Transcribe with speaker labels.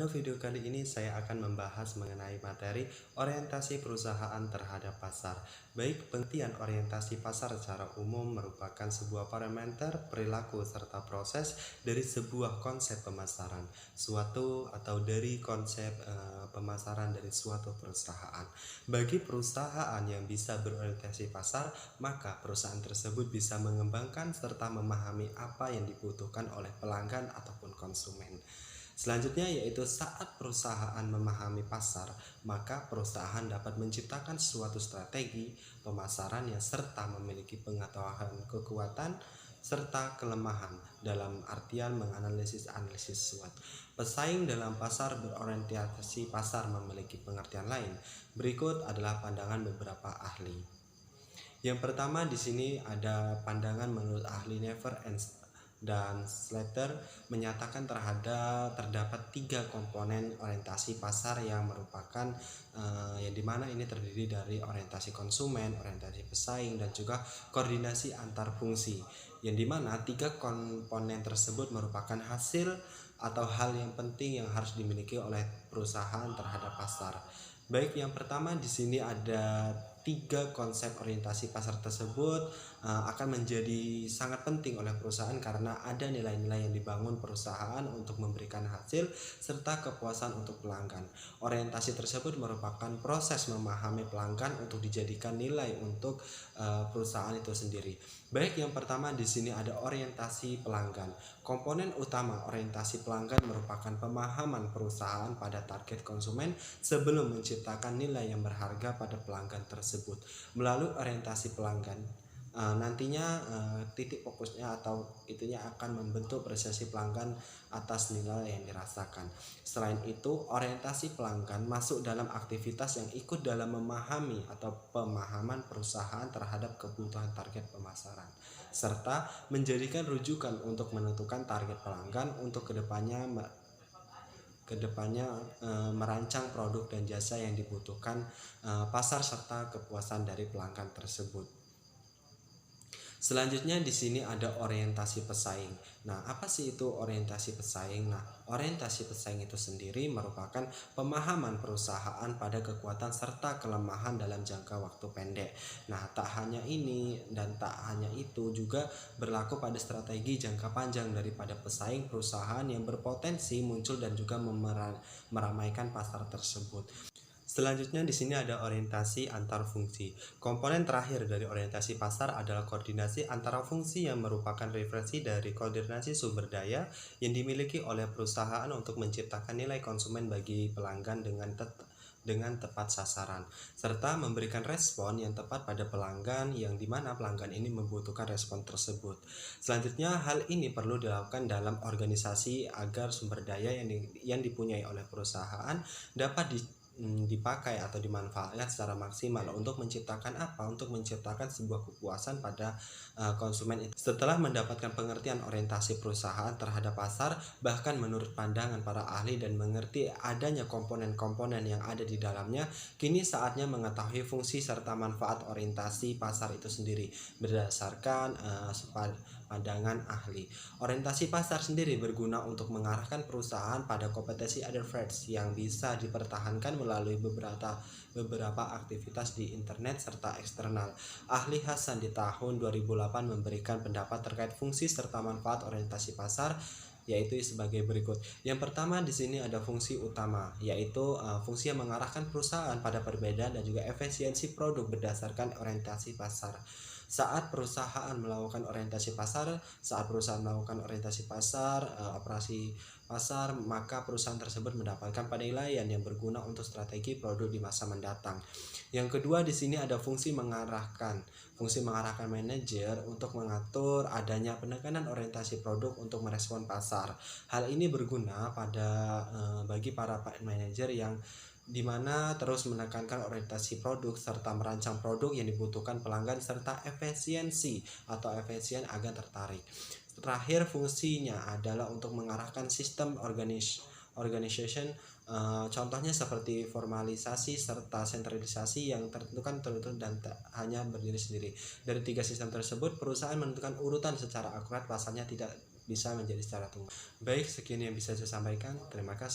Speaker 1: Pada video kali ini saya akan membahas mengenai materi orientasi perusahaan terhadap pasar. Baik, pengertian orientasi pasar secara umum merupakan sebuah parameter perilaku serta proses dari sebuah konsep pemasaran, dari konsep pemasaran dari suatu perusahaan. Bagi perusahaan yang bisa berorientasi pasar, maka perusahaan tersebut bisa mengembangkan serta memahami apa yang dibutuhkan oleh pelanggan ataupun konsumen. Selanjutnya yaitu saat perusahaan memahami pasar, maka perusahaan dapat menciptakan suatu strategi pemasaran yang serta memiliki pengetahuan kekuatan serta kelemahan dalam artian menganalisis SWOT. Pesaing dalam pasar berorientasi pasar memiliki pengertian lain. Berikut adalah pandangan beberapa ahli. Yang pertama di sini ada pandangan menurut ahli Never dan Slater menyatakan terdapat 3 komponen orientasi pasar yang merupakan yang dimana ini terdiri dari orientasi konsumen, orientasi pesaing, dan juga koordinasi antar fungsi. Yang dimana 3 komponen tersebut merupakan hasil atau hal yang penting yang harus dimiliki oleh perusahaan terhadap pasar. Baik, yang pertama di sini ada 3 konsep orientasi pasar tersebut akan menjadi sangat penting oleh perusahaan karena ada nilai-nilai yang dibangun perusahaan untuk memberikan hasil serta kepuasan untuk pelanggan. Orientasi tersebut merupakan proses memahami pelanggan untuk dijadikan nilai untuk perusahaan itu sendiri. Baik, yang pertama di sini ada orientasi pelanggan. Komponen utama orientasi pelanggan merupakan pemahaman perusahaan pada target konsumen sebelum menciptakan nilai yang berharga pada pelanggan tersebut. Melalui orientasi pelanggan, nantinya titik fokusnya atau itunya akan membentuk persepsi pelanggan atas nilai yang dirasakan. Selain itu, orientasi pelanggan masuk dalam aktivitas yang ikut dalam memahami atau pemahaman perusahaan terhadap kebutuhan target pemasaran, serta menjadikan rujukan untuk menentukan target pelanggan untuk kedepannya merancang produk dan jasa yang dibutuhkan pasar serta kepuasan dari pelanggan tersebut. Selanjutnya di sini ada orientasi pesaing. Nah, apa sih itu orientasi pesaing? Nah, orientasi pesaing itu sendiri merupakan pemahaman perusahaan pada kekuatan serta kelemahan dalam jangka waktu pendek. Nah, tak hanya ini dan tak hanya itu juga berlaku pada strategi jangka panjang daripada pesaing perusahaan yang berpotensi muncul dan juga meramaikan pasar tersebut. Selanjutnya di sini ada orientasi antar fungsi. Komponen terakhir dari orientasi pasar adalah koordinasi antara fungsi yang merupakan referensi dari koordinasi sumber daya yang dimiliki oleh perusahaan untuk menciptakan nilai konsumen bagi pelanggan dengan tepat sasaran, serta memberikan respon yang tepat pada pelanggan yang dimana pelanggan ini membutuhkan respon tersebut. Selanjutnya, hal ini perlu dilakukan dalam organisasi agar sumber daya yang dipunyai oleh perusahaan dapat dipakai atau dimanfaatkan secara maksimal untuk menciptakan apa? Untuk menciptakan sebuah kepuasan pada konsumen itu. Setelah mendapatkan pengertian orientasi perusahaan terhadap pasar, bahkan menurut pandangan para ahli dan mengerti adanya komponen-komponen yang ada di dalamnya, kini saatnya mengetahui fungsi serta manfaat orientasi pasar itu sendiri berdasarkan pandangan ahli. Orientasi pasar sendiri berguna untuk mengarahkan perusahaan pada kompetensi adverse yang bisa dipertahankan melalui beberapa aktivitas di internet serta eksternal. Ahli Hasan di tahun 2008 memberikan pendapat terkait fungsi serta manfaat orientasi pasar, yaitu sebagai berikut. Yang pertama di sini ada fungsi utama, yaitu fungsi yang mengarahkan perusahaan pada perbedaan dan juga efisiensi produk berdasarkan orientasi pasar. Saat perusahaan melakukan orientasi pasar, operasi pasar, maka perusahaan tersebut mendapatkan penilaian yang berguna untuk strategi produk di masa mendatang. Yang kedua di sini ada fungsi mengarahkan. Fungsi mengarahkan manajer untuk mengatur adanya penekanan orientasi produk untuk merespon pasar. Hal ini berguna bagi para manajer yang dimana terus menekankan orientasi produk serta merancang produk yang dibutuhkan pelanggan serta efisien agar tertarik. Terakhir, fungsinya adalah untuk mengarahkan sistem organization, contohnya seperti formalisasi serta sentralisasi yang tertentukan dan tak hanya berdiri sendiri. Dari 3 sistem tersebut, perusahaan menentukan urutan secara akurat, pasalnya tidak bisa menjadi secara tunggal. Baik, sekian yang bisa saya sampaikan. Terima kasih.